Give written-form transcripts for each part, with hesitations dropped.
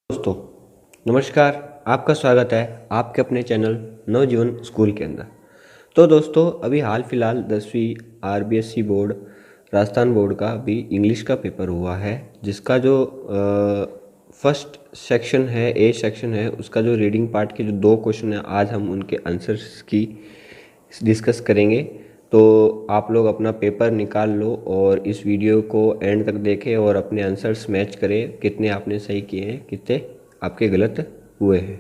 दोस्तों नमस्कार। आपका स्वागत है आपके अपने चैनल नवजीवन स्कूल के अंदर। तो दोस्तों अभी हाल फिलहाल 10वीं आरबीएसई बोर्ड राजस्थान बोर्ड का भी इंग्लिश का पेपर हुआ है, जिसका जो फर्स्ट सेक्शन है, ए सेक्शन है, उसका जो रीडिंग पार्ट के जो 2 क्वेश्चन हैं, आज हम उनके आंसर्स की डिस्कस करेंगे। तो आप लोग अपना पेपर निकाल लो और इस वीडियो को एंड तक देखें और अपने आंसर्स मैच करें, कितने आपने सही किए हैं, कितने आपके गलत हुए हैं।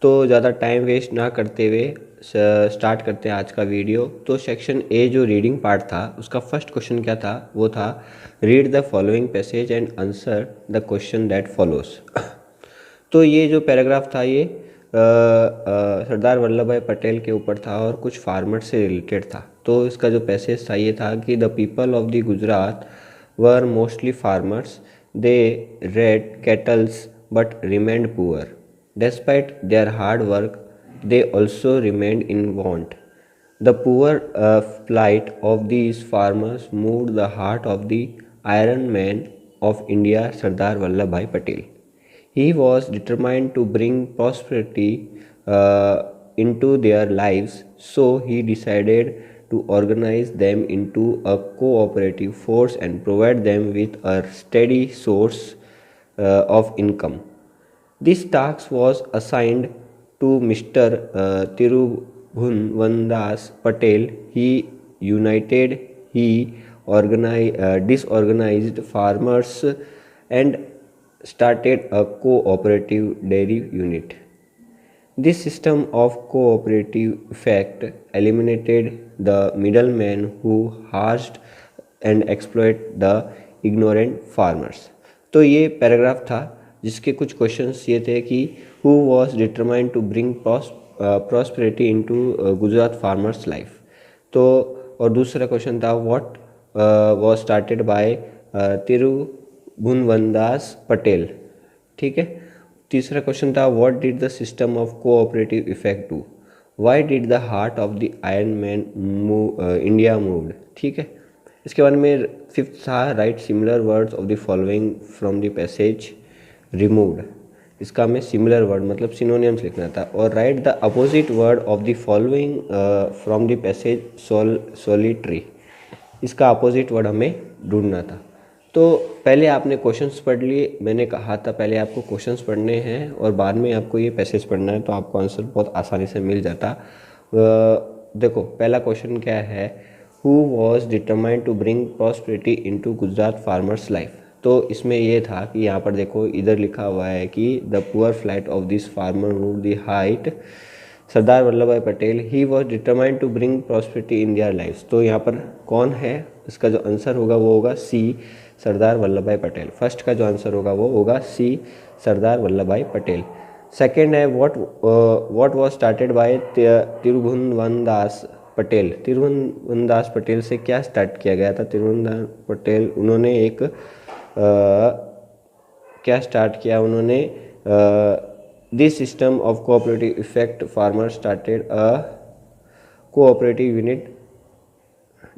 तो ज़्यादा टाइम वेस्ट ना करते हुए स्टार्ट करते हैं आज का वीडियो। तो सेक्शन ए जो रीडिंग पार्ट था, उसका फर्स्ट क्वेश्चन क्या था? वो था read the following passage and answer the question that follows. तो ये जो पैराग्राफ था ये सरदार वल्लभ भाई पटेल के ऊपर था और कुछ फार्मर से रिलेटेड था। तो इसका जो पैसेज था ये था कि the people of the Gujarat were mostly farmers, they red kettles but remained poor, despite their hard work they also remained in want. The poor plight of these farmers moved the heart of the Iron Man of India, Sardar Vallabhbhai Patel. He was determined to bring prosperity into their lives, so he decided to organize them into a cooperative force and provide them with a steady source of income. This task was assigned to Mr. Tirubhunvandas Patel. He disorganized farmers and started a cooperative dairy unit. This system of cooperative effect eliminated the middlemen who harassed and exploit the ignorant farmers. तो ये paragraph था जिसके कुछ questions ये थे कि who was determined to bring prosperity into Gujarat farmers life. तो और दूसरा क्वेश्चन था what was started by Tribhuvandas Patel. ठीक है। तीसरा क्वेश्चन था what did the system of cooperative effect do, why did the heart of the iron man India moved. ठीक है। इसके बाद में फिफ्थ था write similar words of the following from the passage removed. इसका हमें सिमिलर वर्ड मतलब synonyms लिखना था। और right the opposite word of the following from the passage solitary. इसका अपोजिट वर्ड हमें ढूंढना था। तो पहले आपने क्वेश्चंस पढ़ लिए। मैंने कहा था पहले आपको क्वेश्चंस पढ़ने हैं और बाद में आपको ये पैसेज पढ़ना है, तो आपको आंसर बहुत आसानी से मिल जाता। देखो पहला क्वेश्चन क्या है, who was determined to bring prosperity into Gujarat farmers life. तो इसमें ये था कि यहाँ पर देखो इधर लिखा हुआ है कि the poor plight of this farmer move the heart Sardar Vallabh Bhai Patel, he was determined to bring prosperity in their life. तो यहाँ पर कौन है, इसका जो आंसर होगा वो होगा सी, सरदार वल्लभ भाई पटेल। फर्स्ट का जो आंसर होगा वो होगा सी, सरदार वल्लभ भाई पटेल। सेकेंड है what was started by Tribhuvandas Patel. Tribhuvandas Patel से क्या स्टार्ट किया गया था? तिरुभुवनदास पटेल उन्होंने एक क्या स्टार्ट किया उन्होंने, this system of cooperative effect farmer started a cooperative unit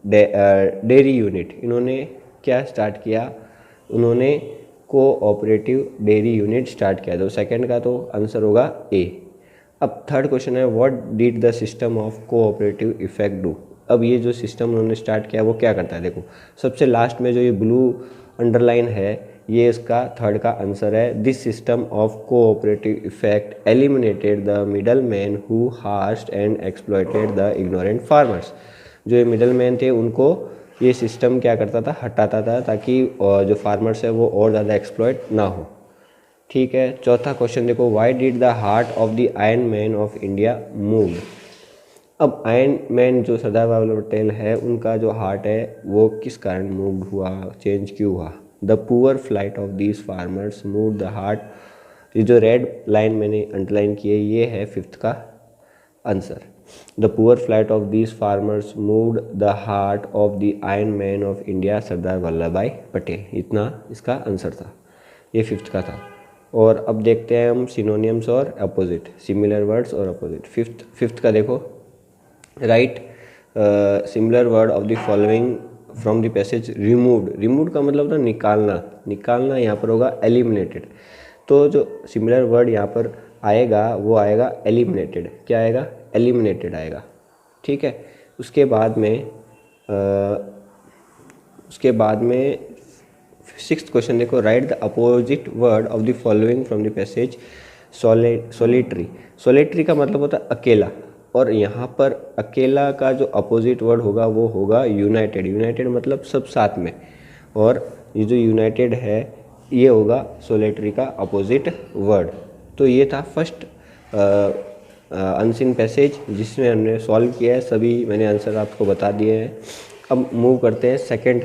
dairy unit. इन्होंने क्या स्टार्ट किया? उन्होंने कोऑपरेटिव डेयरी यूनिट स्टार्ट किया। तो सेकंड का तो आंसर होगा ए। अब थर्ड क्वेश्चन है what did the system of cooperative effect do. अब ये जो सिस्टम उन्होंने स्टार्ट किया वो क्या करता है? देखो सबसे लास्ट में जो ये ब्लू अंडरलाइन है ये इसका थर्ड का आंसर है। This system of cooperative effect eliminated the middle man who harassed and exploited the ignorant farmers. जो ये मिडल मैन थे उनको ये सिस्टम क्या करता था? हटाता था, ताकि जो फार्मर्स है वो और ज़्यादा एक्सप्लॉयट ना हो। ठीक है। चौथा क्वेश्चन देखो why did the heart of the iron man of India move. अब आयरन मैन जो सरदार वल्लभ पटेल है उनका जो हार्ट है वो किस कारण मूव हुआ, चेंज क्यों हुआ? The poor plight of these farmers move the heart. ये जो रेड लाइन मैंने अंडरलाइन की है ये है फिफ्थ का answer. The poor plight of these farmers moved the heart of the iron man of India Sardar Vallabh Bhai Patel. इतना इसका आंसर था, ये फिफ्थ का था। और अब देखते हैं हम सिनोनियम्स और अपोजिट, सिमिलर वर्ड्स और अपोजिट। फिफ्थ का देखो right similar word of the following from the passage removed. Removed का मतलब था निकालना, निकालना यहाँ पर होगा एलिमिनेटेड। तो जो सिमिलर वर्ड यहाँ पर आएगा वो आएगा एलिमिनेटेड। क्या आएगा? एलिमिनेटेड आएगा। ठीक है। उसके बाद में सिक्स्थ क्वेश्चन देखो, right the opposite word of the following from the passage. Solitary, solitary का मतलब होता है अकेला, और यहाँ पर अकेला का जो अपोजिट वर्ड होगा वो होगा यूनाइटेड। यूनाइटेड मतलब सब साथ में, और ये जो यूनाइटेड है ये होगा सोलिटरी का अपोजिट वर्ड। तो ये था फर्स्ट अनसीन पैसेज जिसमें हमने सॉल्व किया है। सभी मैंने आंसर आपको बता दिए हैं। अब मूव करते हैं सेकंड।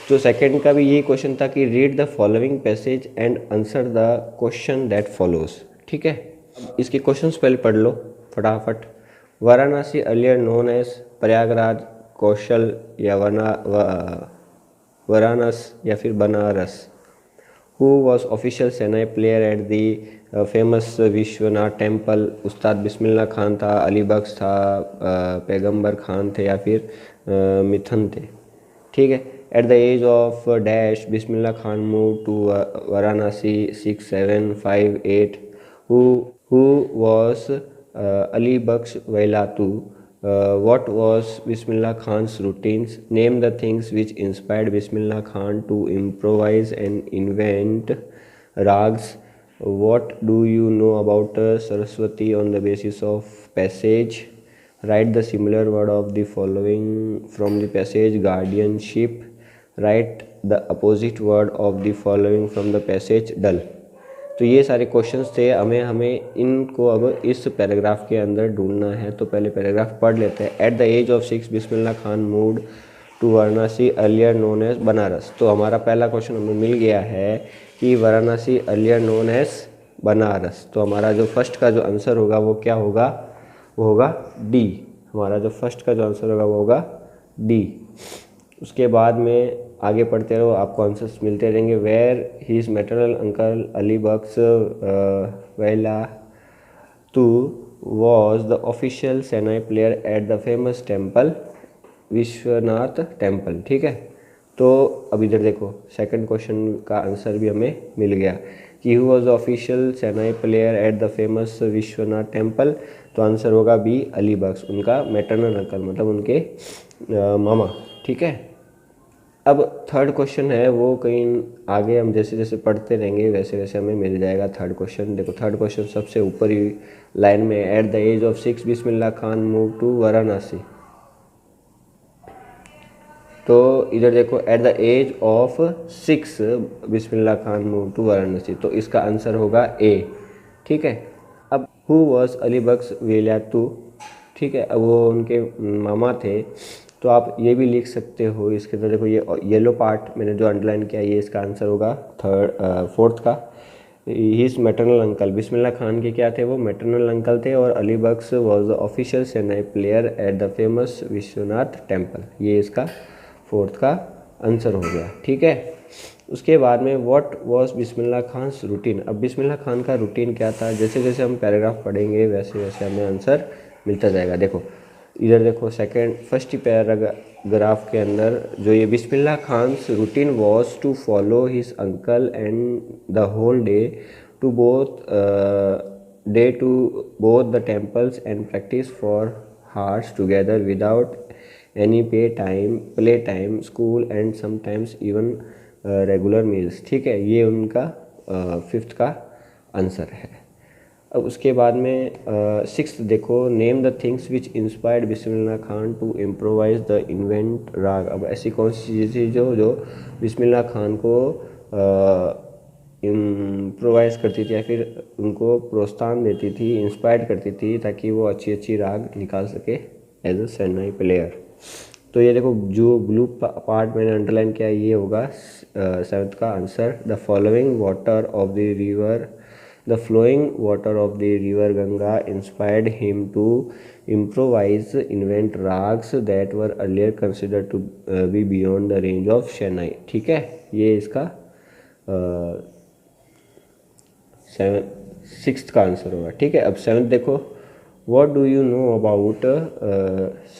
जो सेकंड का भी यही क्वेश्चन था कि read the following passage and answer the question that follows. ठीक है। अब इसके क्वेश्चंस पहले पढ़ लो फटाफट। Varanasi earlier known as Prayagraj, कौशल या वाराणस या फिर Banaras. Who was official shehnai player at the famous Vishwanath temple. Ustad Bismillah Khan था, अली बख्श था, पैगंबर खान थे या फिर मिथुन थे। ठीक है। At the age of dash Bismillah Khan move to Varanasi 6, 7, 5, 8। Who was Ali Bakhsh वैलातू। What was Bismillah Khan's routines? Name the things which inspired Bismillah Khan to improvise and invent rags. What do you know about Saraswati on the basis of passage? Write the similar word of the following from the passage. Guardianship. Write the opposite word of the following from the passage. Dull. तो ये सारे questions थे। हमें इनको अब इस paragraph के अंदर ढूंढना है। तो पहले पैराग्राफ पढ़ लेते हैं। At the age of 6 Bismillah Khan moved to Varanasi earlier known as Banaras. तो हमारा पहला क्वेश्चन हमें मिल गया है कि Varanasi earlier known as Banaras. तो हमारा जो फर्स्ट का जो आंसर होगा वो क्या होगा? वो होगा डी। हमारा जो फर्स्ट का जो आंसर होगा वो होगा डी। उसके बाद में आगे पढ़ते रहो, आपको आंसर्स मिलते रहेंगे। Where his maternal uncle Ali Bakhsh वैलातू was the official shehnai player at the famous temple Vishwanath temple. ठीक है। तो अब इधर देखो, सेकंड क्वेश्चन का आंसर भी हमें मिल गया कि who was the official shehnai player at the famous Vishwanath temple. तो आंसर होगा बी, अली बख्श, उनका मैटरनल अंकल मतलब उनके मामा। ठीक है। अब थर्ड क्वेश्चन है वो कहीं आगे हम जैसे जैसे पढ़ते रहेंगे वैसे वैसे हमें मिल जाएगा थर्ड क्वेश्चन। देखो थर्ड क्वेश्चन सबसे ऊपर ही लाइन में, at the age of 6 Bismillah Khan move to Varanasi. तो इधर देखो, at the age of 6 Bismillah Khan move to Varanasi. तो इसका आंसर होगा ए। ठीक है। अब हु वॉज अली बख्श वैलातू। ठीक है। अब वो उनके मामा थे। तो आप ये भी लिख सकते हो इसके अंदर। देखो ये येलो पार्ट मैंने जो अंडरलाइन किया ये इसका आंसर होगा फोर्थ का। His maternal uncle, Bismillah Khan के क्या थे? वो मैटरनल अंकल थे। और Ali Bakhsh was the official shehnai player at the famous Vishwanath temple. ये इसका फोर्थ का आंसर हो गया। ठीक है। उसके बाद में what was Bismillah Khan's routine. अब बिस्मिल्लाह खान का रूटीन क्या था? जैसे जैसे हम पैराग्राफ पढ़ेंगे वैसे वैसे हमें आंसर मिलता जाएगा। देखो इधर देखो, फर्स्ट पैराग्राफ के अंदर जो ये Bismillah Khan's routine was to follow his uncle and the whole day to both the temples and practice for hours together without any play time, school and sometimes even regular meals. ठीक है। ये उनका fifth का answer है। अब उसके बाद में सिक्स्थ देखो, name the things which inspired Bismillah Khan to improvise the invent raga. अब ऐसी कौन सी चीज़ें थी जो बिस्मिल्लाह खान को इम्प्रोवाइज करती थी या फिर उनको प्रोत्साहन देती थी, इंस्पायर करती थी ताकि वो अच्छी अच्छी राग निकाल सके एज अ सेनाई प्लेयर। तो ये देखो जो ब्लू पार्ट मैंने अंडरलाइन किया ये होगा सेवंथ का answer. The following water of the river, the flowing water of the river Ganga inspired him to improvise, invent rags that were earlier considered to be beyond the range of Shehnai। ठीक है। ये इसका sixth का answer होगा। ठीक है। अब seventh देखो, what do you know about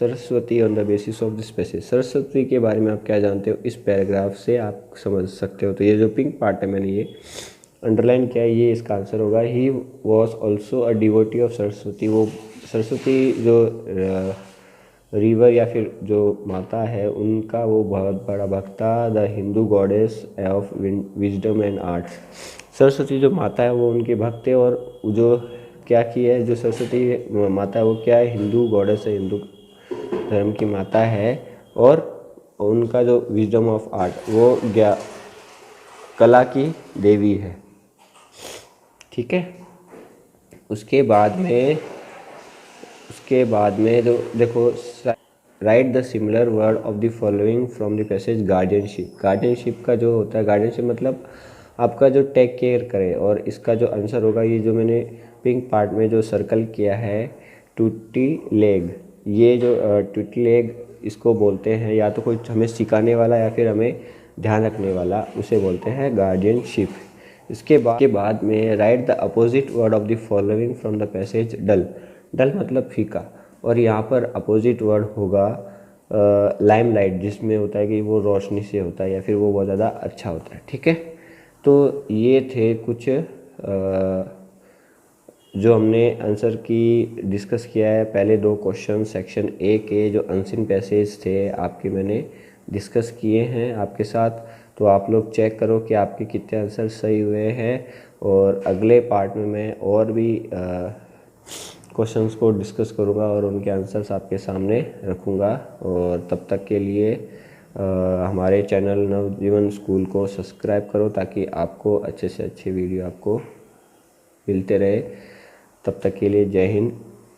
Saraswati on the basis of this passage. Saraswati के बारे में आप क्या जानते हो? इस पैराग्राफ से आप समझ सकते हो। तो ये जो पिंक पार्ट है मैंने ये अंडरलाइन किया है, ये इसका आंसर होगा। He was also a devotee of Saraswati. वो सरस्वती जो रिवर या फिर जो माता है उनका वो बहुत बड़ा भक्त था। The Hindu goddess of wisdom and arts. Saraswati जो माता है वो उनके भक्त थे, और जो क्या की है, जो सरस्वती माता है वो क्या है, हिंदू गॉडेस है, हिंदू धर्म की माता है। और उनका जो विजडम ऑफ आर्ट वो कला की देवी है। ठीक है। उसके बाद में जो देखो, right the similar word of the following from the passage guardianship. Guardianship का जो होता है, गार्डियनशिप मतलब आपका जो टेक केयर करे, और इसका जो आंसर होगा ये जो मैंने पिंक पार्ट में जो सर्कल किया है, टूटी लेग। ये जो टूटी लेग इसको बोलते हैं, या तो कोई हमें सिखाने वाला या फिर हमें ध्यान रखने वाला, उसे बोलते हैं गार्डियनशिप। इसके बाद में write the opposite word of the following from the passage dull. Dull मतलब फीका, और यहाँ पर अपोजिट वर्ड होगा लाइम लाइट, जिसमें होता है कि वो रोशनी से होता है या फिर वो बहुत ज़्यादा अच्छा होता है। ठीक है। तो ये थे कुछ जो हमने आंसर की डिस्कस किया है। पहले 2 क्वेश्चन सेक्शन ए के जो अनसीन पैसेज थे आपके, मैंने डिस्कस किए हैं आपके साथ। तो आप लोग चेक करो कि आपके कितने आंसर सही हुए हैं, और अगले पार्ट में मैं और भी क्वेश्चंस को डिस्कस करूँगा और उनके आंसर्स आपके सामने रखूँगा। और तब तक के लिए हमारे चैनल नवजीवन स्कूल को सब्सक्राइब करो, ताकि आपको अच्छे से अच्छे वीडियो आपको मिलते रहे। तब तक के लिए जय हिंद।